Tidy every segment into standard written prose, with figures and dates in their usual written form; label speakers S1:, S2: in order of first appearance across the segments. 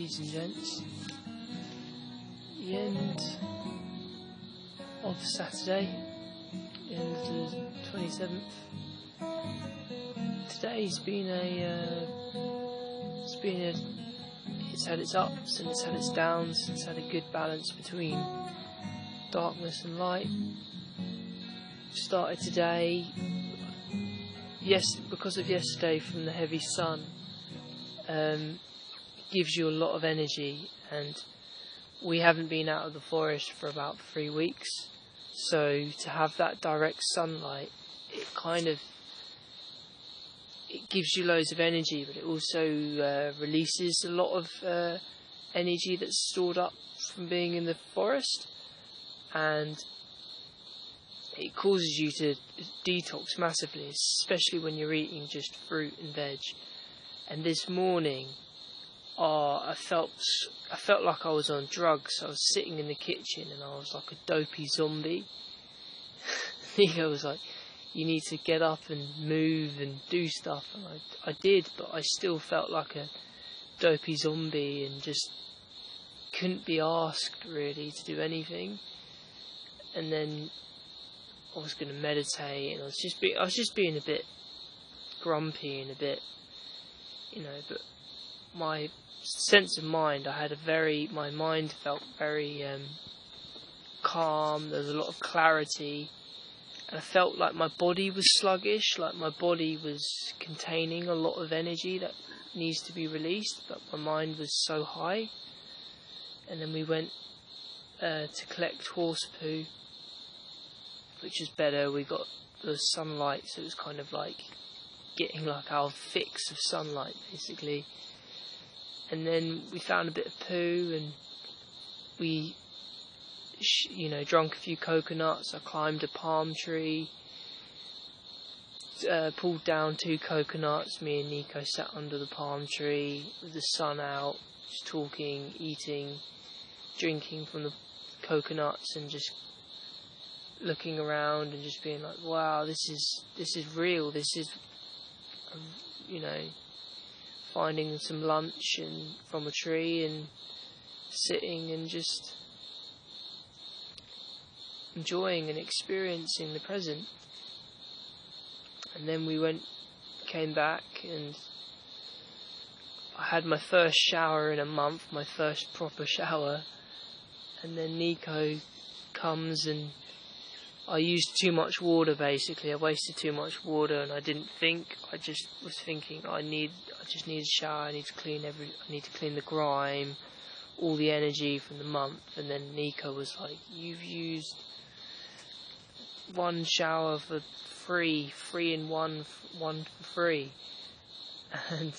S1: ladies and gents. The end of Saturday, the end of the 27th. Today's been it's had its ups and it's had its downs. It's had a good balance between darkness and light. Started today, because of yesterday from the heavy sun. Gives you a lot of energy, and we haven't been out of the forest for about 3 weeks, so to have that direct sunlight, it gives you loads of energy, but it also releases a lot of energy that's stored up from being in the forest, and it causes you to detox massively, especially when you're eating just fruit and veg. And this morning, I felt like I was on drugs. I was sitting in the kitchen and I was like a dopey zombie. Nico was like, "You need to get up and move and do stuff," and I did, but I still felt like a dopey zombie and just couldn't be asked really to do anything. And then I was going to meditate, and I was just being a bit grumpy and a bit, but my sense of mind, my mind felt very calm. There was a lot of clarity, and I felt like my body was sluggish, like my body was containing a lot of energy that needs to be released, but my mind was so high. And then we went to collect horse poo, which is better. We got the sunlight, so it was kind of like getting like our fix of sunlight basically. And then we found a bit of poo, and we drunk a few coconuts. I climbed a palm tree, pulled down 2 coconuts. Me and Nico sat under the palm tree with the sun out, just talking, eating, drinking from the coconuts, and just looking around and just being like, wow, this is real. This is finding some lunch and from a tree and sitting and just enjoying and experiencing the present. And then we came back, and I had my first shower in a month, my first proper shower. And then Nico comes, and I used too much water basically. I wasted too much water, and I didn't think. I just was thinking, I just need a shower. I need to clean the grime, all the energy from the month. And then Nico was like, "You've used 1 shower for free in one for free," and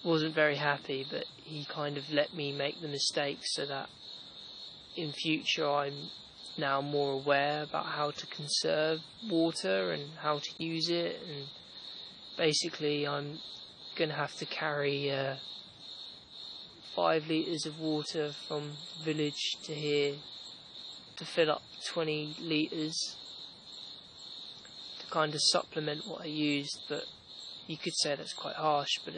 S1: wasn't very happy. But he kind of let me make the mistake so that in future I'm now more aware about how to conserve water and how to use it. And basically I'm going to have to carry 5 litres of water from village to here to fill up 20 litres to kind of supplement what I used. But you could say that's quite harsh, but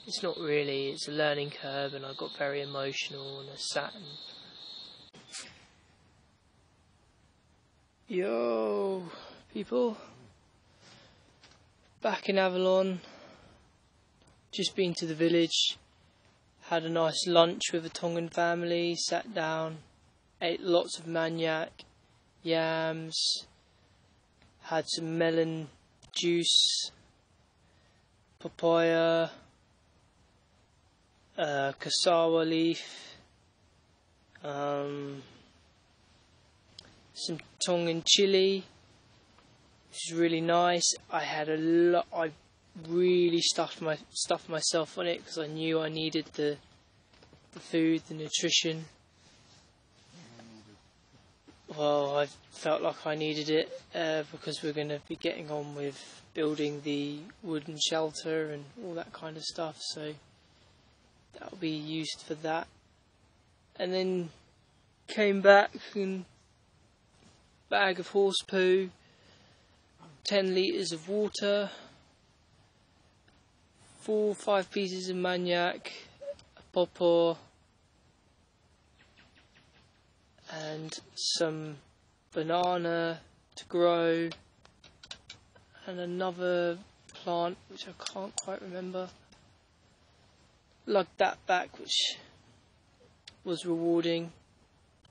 S1: it's not really. It's a learning curve, and I got very emotional, and I sat and yo, people, back in Avalon, just been to the village, had a nice lunch with a Tongan family, sat down, ate lots of maniac, yams, had some melon juice, papaya, cassava leaf, some Tongan chili, which is really nice. I really stuffed myself on it because I knew I needed the food, the nutrition. Well, I felt like I needed it because we're going to be getting on with building the wooden shelter and all that kind of stuff, so that'll be used for that. And then came back and bag of horse poo, 10 litres of water, 4 or 5 pieces of maniac, a pawpaw and some banana to grow, and another plant which I can't quite remember. Lugged that back, which was rewarding,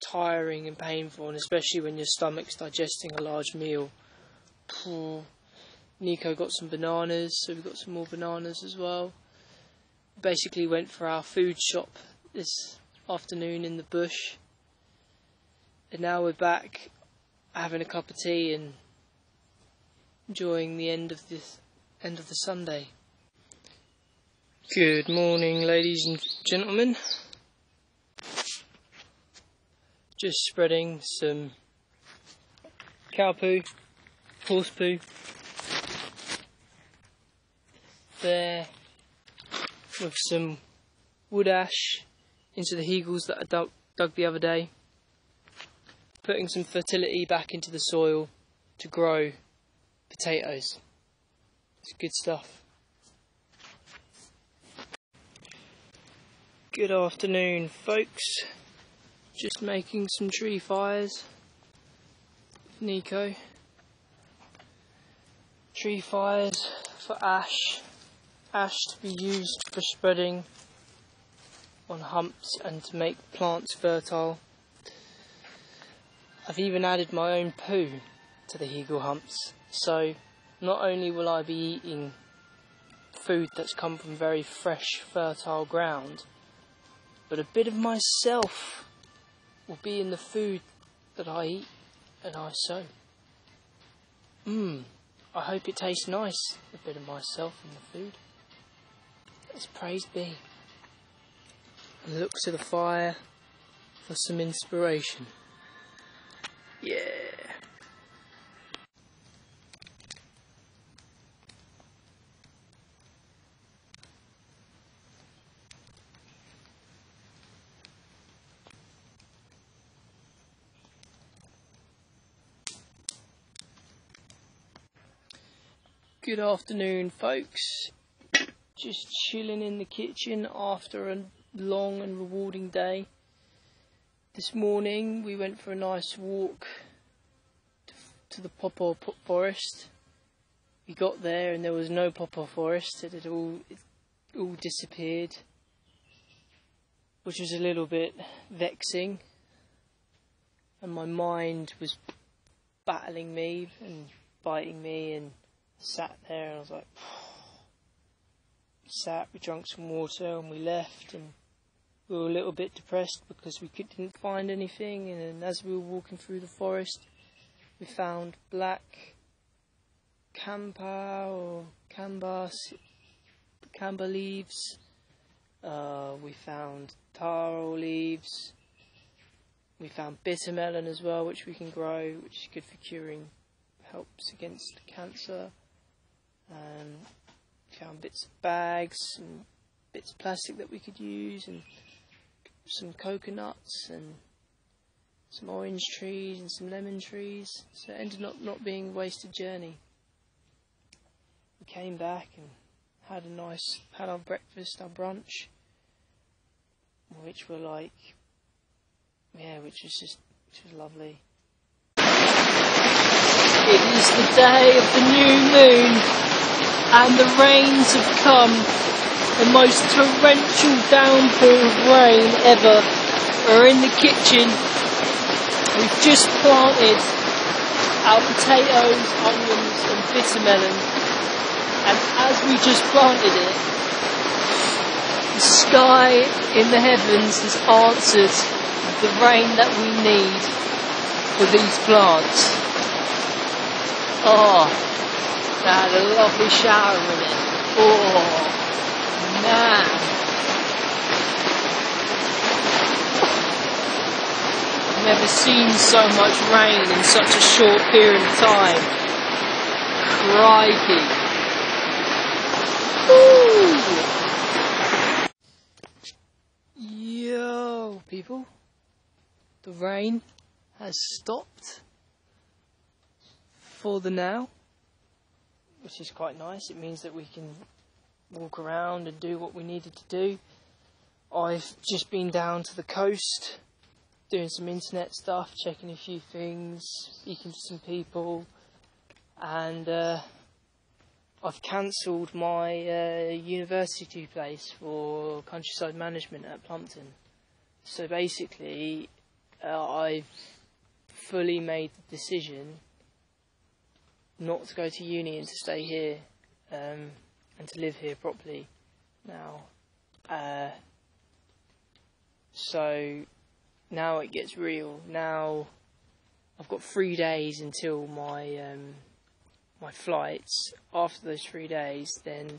S1: tiring and painful, and especially when your stomach's digesting a large meal. Nico got some bananas, so we got some more bananas as well. Basically went for our food shop this afternoon in the bush, and now we're back having a cup of tea and enjoying the end of the Sunday. Good morning, ladies and gentlemen. Just spreading some cow poo, horse poo there with some wood ash into the heagles that I dug the other day, putting some fertility back into the soil to grow potatoes. It's good stuff. Good afternoon, folks. Just making some tree fires. Nico. Tree fires for ash. Ash to be used for spreading on humps and to make plants fertile. I've even added my own poo to the heagle humps, so not only will I be eating food that's come from very fresh, fertile ground, but a bit of myself will be in the food that I eat and I sow. I hope it tastes nice, a bit of myself in the food. Let's praise be. And look to the fire for some inspiration. Yeah. Good afternoon, folks. Just chilling in the kitchen after a long and rewarding day. This morning we went for a nice walk to the pawpaw forest. We got there and there was no pawpaw forest. It all disappeared, which was a little bit vexing, and my mind was battling me and biting me, and sat there and I was like, we drank some water and we left, and we were a little bit depressed because we didn't find anything. And as we were walking through the forest, we found black campa leaves, we found taro leaves, we banked bitter melon as well, which we can grow, which is good for curing, helps against cancer. Found bits of bags and bits of plastic that we could use, and some coconuts and some orange trees and some lemon trees. So it ended up not being a wasted journey. We came back and had our breakfast, our brunch, which was lovely. It is the day of the new moon, and the rains have come. The most torrential downpour of rain ever. We're in the kitchen. We've just planted our potatoes, onions and bitter melon, and as we just planted it, the sky in the heavens has answered the rain that we need for these plants. Oh, that had a lovely shower in it. Oh, man. I've never seen so much rain in such a short period of time. Crikey. Woo! Yo, people. The rain has stopped for the now, which is quite nice. It means that we can walk around and do what we needed to do. I've just been down to the coast, doing some internet stuff, checking a few things, speaking to some people, and I've cancelled my university place for countryside management at Plumpton. So basically, I've fully made the decision not to go to uni and to stay here, and to live here properly now. So now it gets real. Now I've got 3 days until my my flights. After those 3 days, then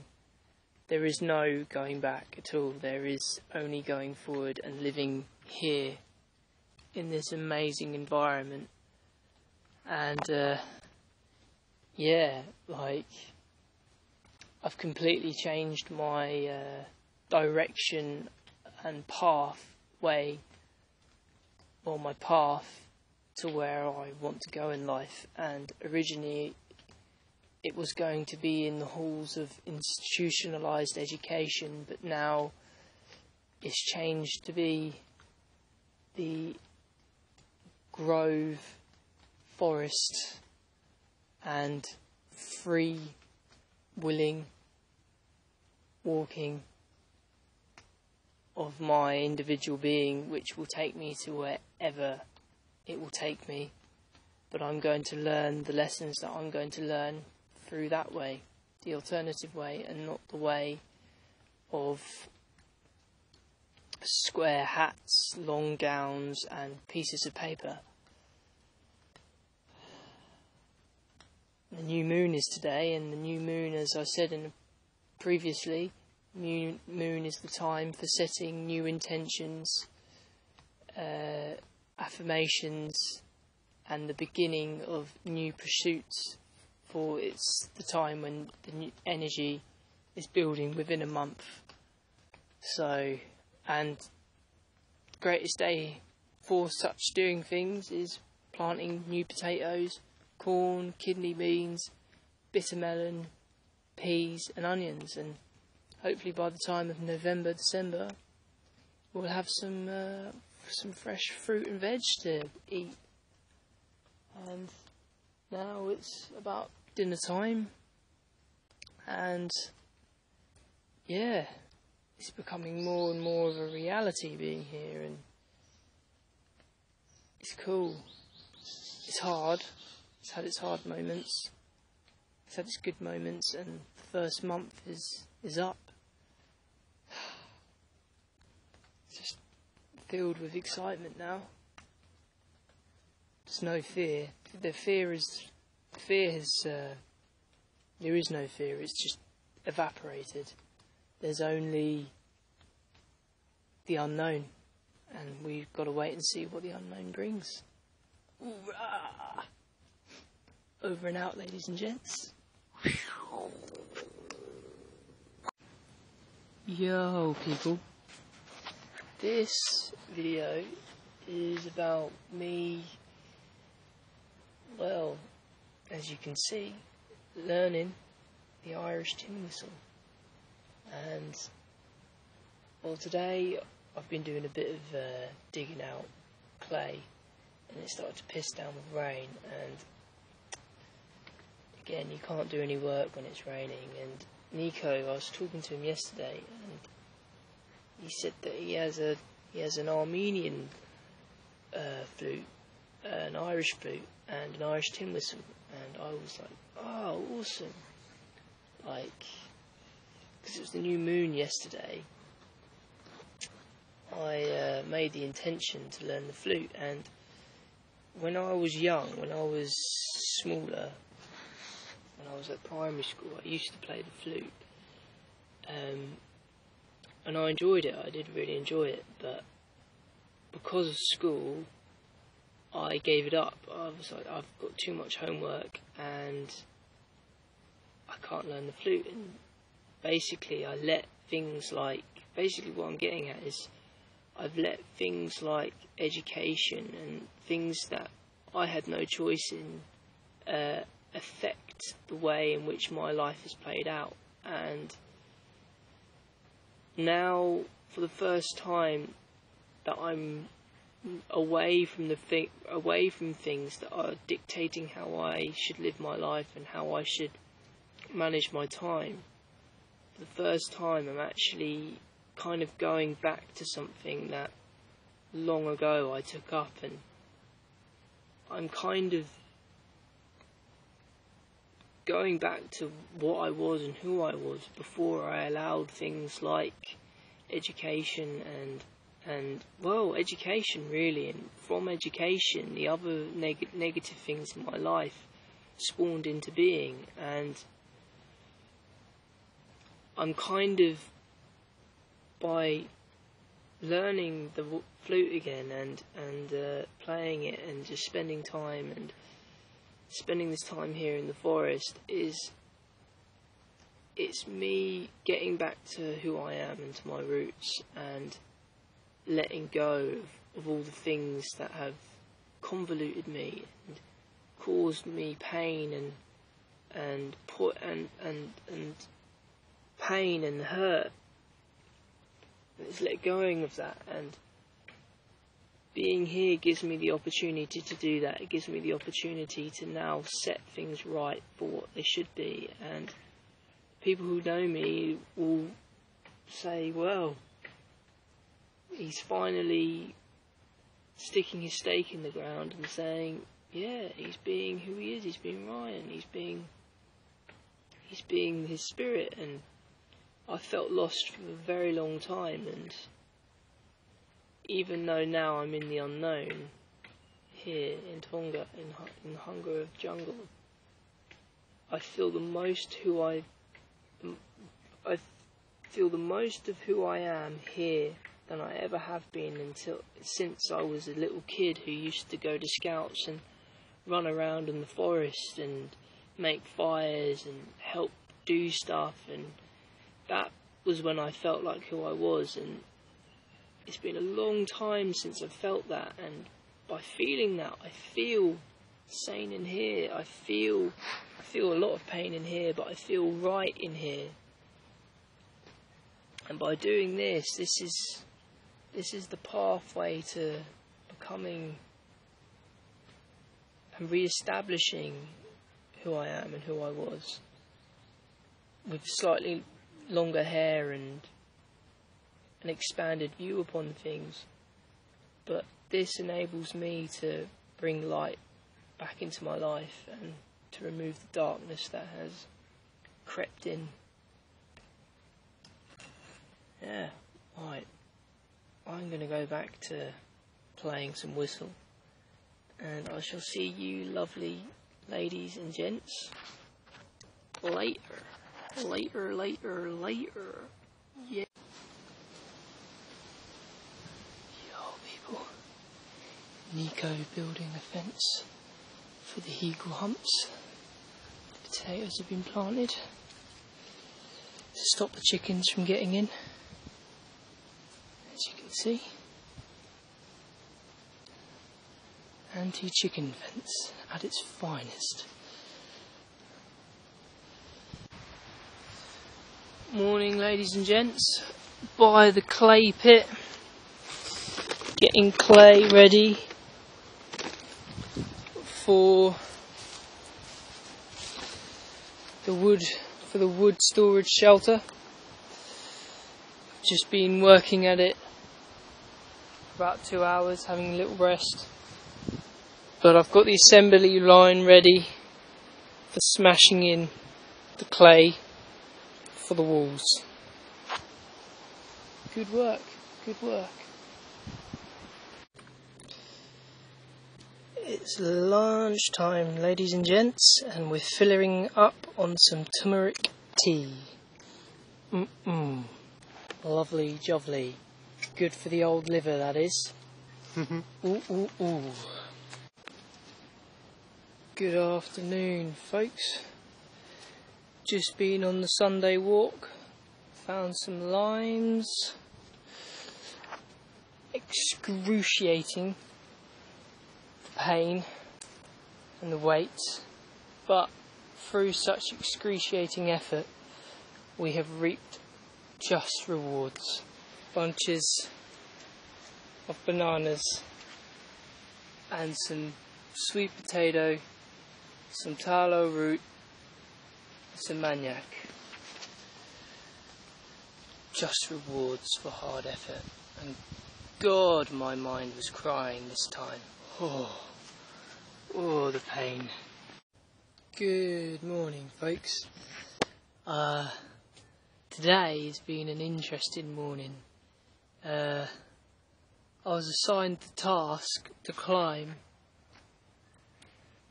S1: there is no going back at all. There is only going forward and living here in this amazing environment. And yeah, like, I've completely changed my direction and pathway, or my path to where I want to go in life. And originally it was going to be in the halls of institutionalised education, but now it's changed to be the grove, forest and free willing walking of my individual being, which will take me to wherever it will take me. But I'm going to learn the lessons that I'm going to learn through that way, the alternative way, and not the way of square hats, long gowns and pieces of paper. The new moon is today, and the new moon, as I said previously, new moon is the time for setting new intentions, affirmations, and the beginning of new pursuits, for it's the time when the new energy is building within a month. So, and the greatest day for such doing things is planting new potatoes, corn, kidney beans, bitter melon, peas and onions, and hopefully by the time of November, December, we'll have some fresh fruit and veg to eat. And now it's about dinner time, and yeah, it's becoming more and more of a reality being here, and it's cool. It's hard. It's had its hard moments. It's had its good moments, and the first month is up. It's just filled with excitement now. There's no fear. There is no fear. It's just evaporated. There's only the unknown, and we've got to wait and see what the unknown brings. Hoorah! Over and out, ladies and gents. Yo, people. This video is about me, well, as you can see, learning the Irish tin whistle. And, well, today I've been doing a bit of digging out clay, and it started to piss down with rain, and again, you can't do any work when it's raining. And Nico, I was talking to him yesterday, and he said that he has an Armenian flute, an Irish flute, and an Irish tin whistle. And I was like, oh, awesome. Like, because it was the new moon yesterday, I made the intention to learn the flute. And when I was young, when I was smaller, when I was at primary school, I used to play the flute, and I enjoyed it. I did really enjoy it, but because of school, I gave it up. I was like, I've got too much homework and I can't learn the flute. And basically I let things like, basically what I'm getting at is, I've let things like education and things that I had no choice in affect the way in which my life is played out. And now for the first time that I'm away from things that are dictating how I should live my life and how I should manage my time. For the first time, I'm actually kind of going back to something that long ago I took up, and I'm kind of going back to what I was and who I was before I allowed things like education and well, education really, and from education the other negative things in my life spawned into being. And I'm kind of, by learning the flute again and playing it and just spending time and spending this time here in the forest, it's me getting back to who I am and to my roots, and letting go of all the things that have convoluted me and caused me pain and pain and hurt. And it's let going of that, and being here gives me the opportunity to do that. It gives me the opportunity to now set things right for what they should be. And people who know me will say, well, he's finally sticking his stake in the ground and saying, yeah, he's being who he is, he's being Ryan, he's being his spirit. And I felt lost for a very long time, and even though now I'm in the unknown here in Tonga, in Hunga Jungle, I feel the most of who I am here than I ever have been since I was a little kid who used to go to scouts and run around in the forest and make fires and help do stuff, and that was when I felt like who I was. And it's been a long time since I've felt that, and by feeling that, I feel sane in here. I feel a lot of pain in here, but I feel right in here. And by doing this is the pathway to becoming and re-establishing who I am and who I was, with slightly longer hair and an expanded view upon things. But this enables me to bring light back into my life and to remove the darkness that has crept in. Yeah, right. I'm going to go back to playing some whistle, and I shall see you lovely ladies and gents later. Yeah. Yo, people. Nico building a fence for the eagle humps. The potatoes have been planted to stop the chickens from getting in, as you can see. Anti-chicken fence at its finest. Morning, ladies and gents. By the clay pit, getting clay ready for the wood storage shelter. Just been working at it for about 2 hours, having a little rest. But I've got the assembly line ready for smashing in the clay for the walls. Good work, good work. It's lunchtime, ladies and gents, and we're filling up on some turmeric tea. Lovely jovely. Good for the old liver, that is. Ooh. Good afternoon, folks. Just been on the Sunday walk, found some limes. Excruciating, the pain and the weight, but through such excruciating effort we have reaped just rewards. bunches of bananas and some sweet potato, some talo root, some maniac. Just rewards for hard effort, and God, my mind was crying this time. Oh, the pain. Good morning, folks. Today has been an interesting morning. I was assigned the task to climb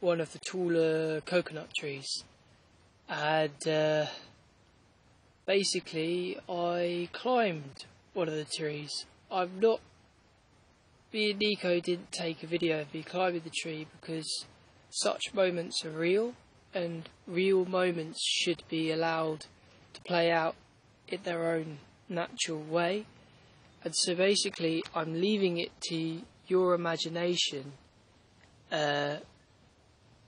S1: one of the taller coconut trees, and basically I climbed one of the trees. Me and Nico didn't take a video of me climbing the tree because such moments are real, and real moments should be allowed to play out in their own natural way. And so basically I'm leaving it to your imagination,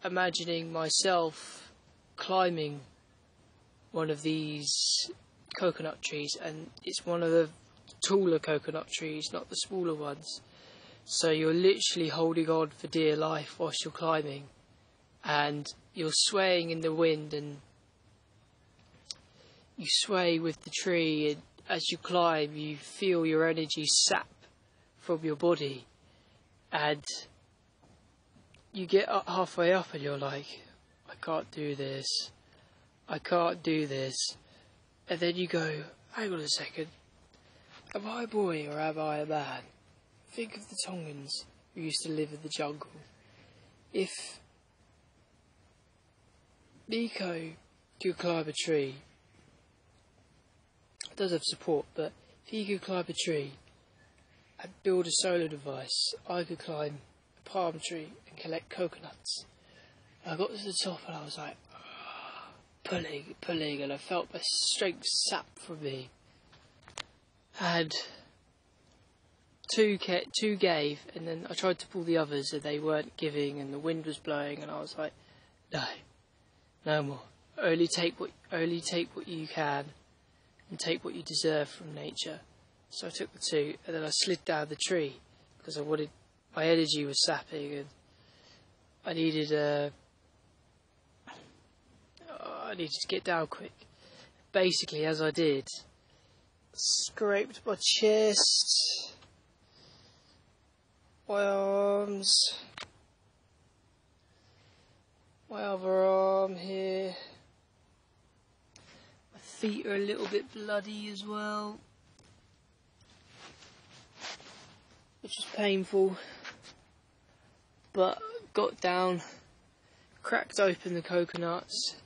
S1: imagining myself climbing one of these coconut trees, and it's one of the taller coconut trees, not the smaller ones. So you're literally holding on for dear life whilst you're climbing, and you're swaying in the wind, and you sway with the tree, and as you climb you feel your energy sap from your body, and you get up halfway up and you're like, I can't do this, and then you go, hang on a second, am I a boy or am I a man? Think of the Tongans who used to live in the jungle. If Nico could climb a tree, it does have support, but if he could climb a tree and build a solar device, I could climb a palm tree and collect coconuts. I got to the top and I was like, pulling, and I felt my strength sap from me. And two gave, and then I tried to pull the others and they weren't giving, and the wind was blowing, and I was like, no more. Only take what you can, and take what you deserve from nature. So I took the two, and then I slid down the tree because my energy was sapping, and I needed to get down quick. Basically, as I did, scraped my chest, my arms, my other arm here. My feet are a little bit bloody as well, which is painful, but got down, cracked open the coconuts,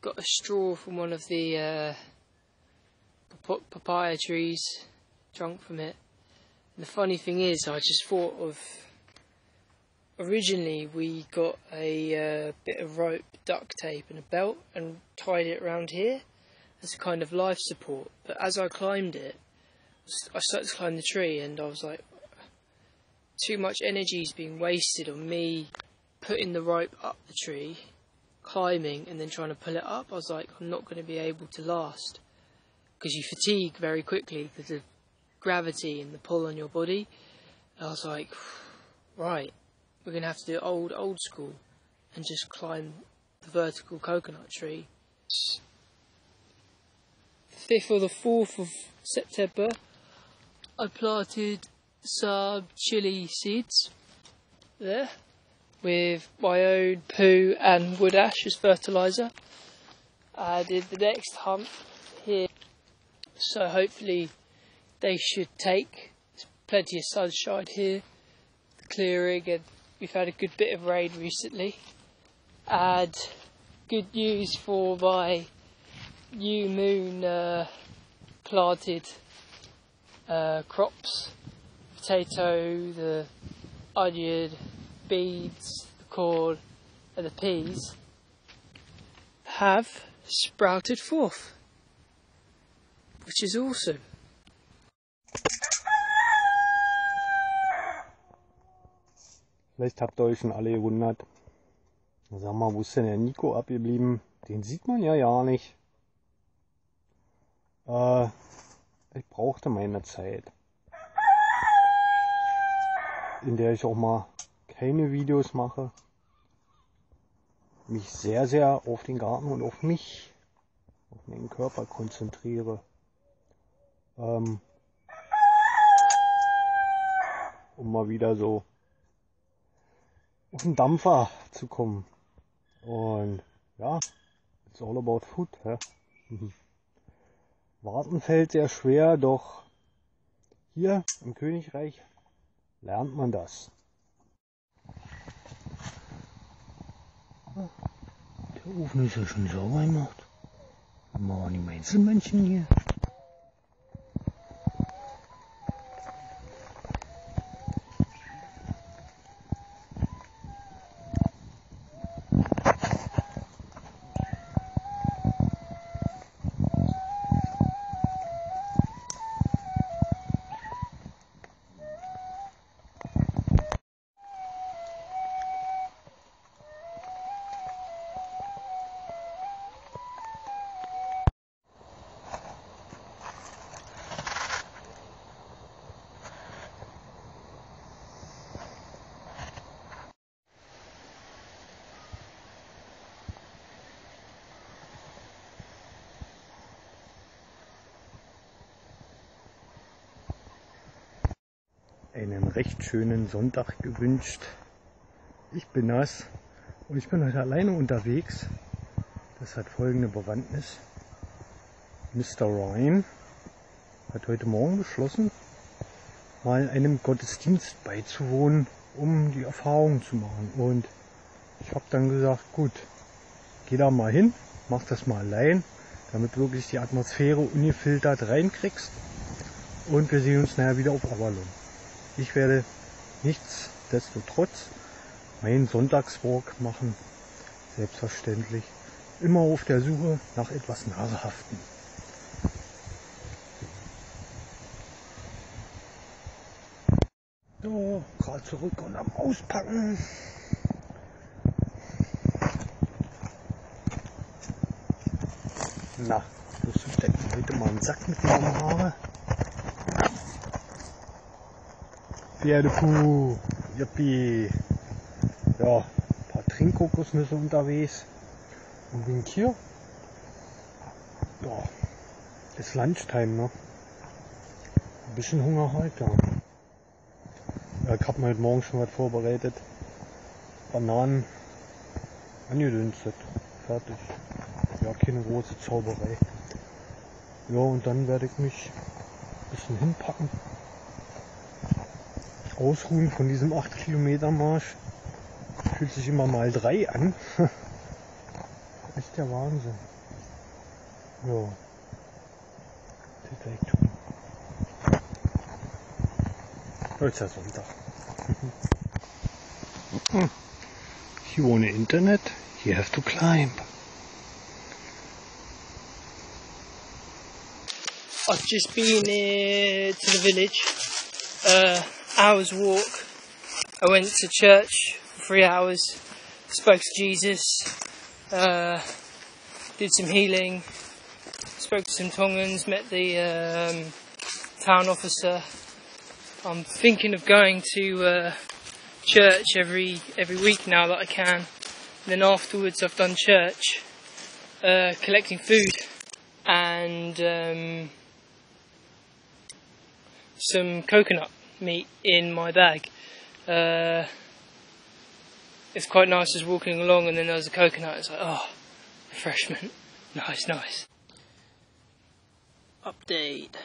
S1: got a straw from one of the papaya trees, drunk from it. And the funny thing is, I just thought of, originally we got a bit of rope, duct tape and a belt and tied it around here as a kind of life support. But as I climbed it, I started to climb the tree, and I was like, too much energy is being wasted on me putting the rope up the tree, climbing and then trying to pull it up. I was like, I'm not going to be able to last, because you fatigue very quickly because of gravity and the pull on your body. And I was like, right, we're going to have to do old school and just climb the vertical coconut tree. 5th or the 4th of September, I planted some chili seeds there with my own poo and wood ash as fertiliser. I did the next hump here, so hopefully they should take. There's plenty of sunshine here, the clearing, and we've had a good bit of rain recently. And good news for my new MuN planted crops: potato, the onion, beans, the corn and the peas have sprouted forth, which is awesome.
S2: Vielleicht habt ihr euch schon alle gewundert. Sag mal, wo ist denn der Nico abgeblieben? Den sieht man ja nicht. ich brauchte meine Zeit, in der ich auch mal keine Videos mache, mich sehr, sehr auf den Garten und auf mich, auf meinen Körper konzentriere, um mal wieder so auf den Dampfer zu kommen. Und ja, it's all about food. Ja. Warten fällt sehr schwer, doch hier im Königreich lernt man das. Der Ofen ist ja schon sauber gemacht. Mal die Einzelmännchen hier. Einen recht schönen Sonntag gewünscht. Ich bin nass und ich bin heute alleine unterwegs. Das hat folgende Bewandtnis. Mr. Ryan hat heute Morgen beschlossen, mal einem Gottesdienst beizuwohnen, um die Erfahrung zu machen. Und ich habe dann gesagt, gut, geh da mal hin, mach das mal allein, damit du wirklich die Atmosphäre ungefiltert reinkriegst. Und wir sehen uns nachher wieder auf Avalon. Ich werde nichtsdestotrotz meinen Sonntagswalk machen, selbstverständlich. Immer auf der Suche nach etwas Nahrhaftem. So, gerade zurück und am Auspacken. Na, wirst du denn heute mal einen Sack mitgenommen habe? Pferdekuh, yippie. Ja, ein paar Trinkkokosnüsse unterwegs. Und wegen hier, ja, ist Lunchtime, ne? Ein bisschen Hunger halt, ja. Ich habe mir heute Morgen schon was vorbereitet. Bananen angedünstet. Fertig. Ja, keine große Zauberei. Ja, und dann werde ich mich ein bisschen hinpacken. Ausruhen von diesem 8 Kilometer Marsch. Fühlt sich immer mal 3 an. Echt der Wahnsinn. Ja. Das werde ich tun. Heute ist ja Sonntag. If you want internet, you have to climb.
S1: I've just been to the village. Hour's walk. I went to church for 3 hours. Spoke to Jesus. Did some healing. Spoke to some Tongans. Met the town officer. I'm thinking of going to church every week now that I can. And then afterwards I've done church, collecting food and some coconut meat in my bag. It's quite nice just walking along and then there was a coconut. It's like, oh, refreshment. Nice. Update.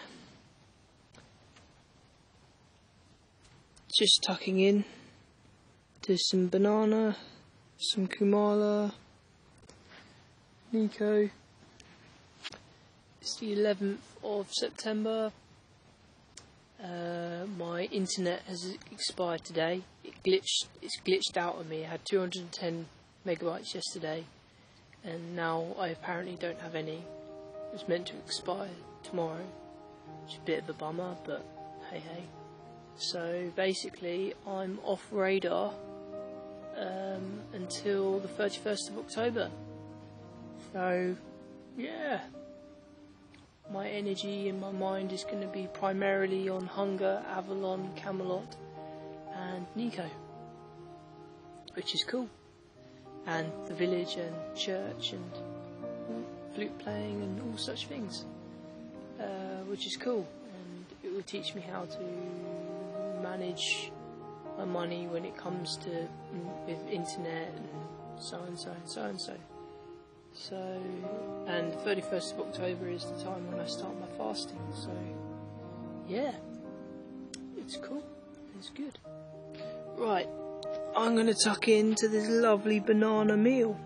S1: Just tucking in. There's some banana, some kumala, Nico. It's the 11th of September. My internet has expired today. It's glitched out on me. I had 210 megabytes yesterday, and now I apparently don't have any. It was meant to expire tomorrow, which is a bit of a bummer, but hey. So basically, I'm off radar until the 31st of October. So, yeah. my energy and my mind is going to be primarily on Hunga, Avalon, Camelot and Nico, which is cool, and the village and church and flute playing and all such things, which is cool, and it will teach me how to manage my money when it comes to with internet and so and so and so and so. So, and the 31st of October is the time when I start my fasting, so yeah, it's cool, it's good. Right, I'm going to tuck into this lovely banana meal.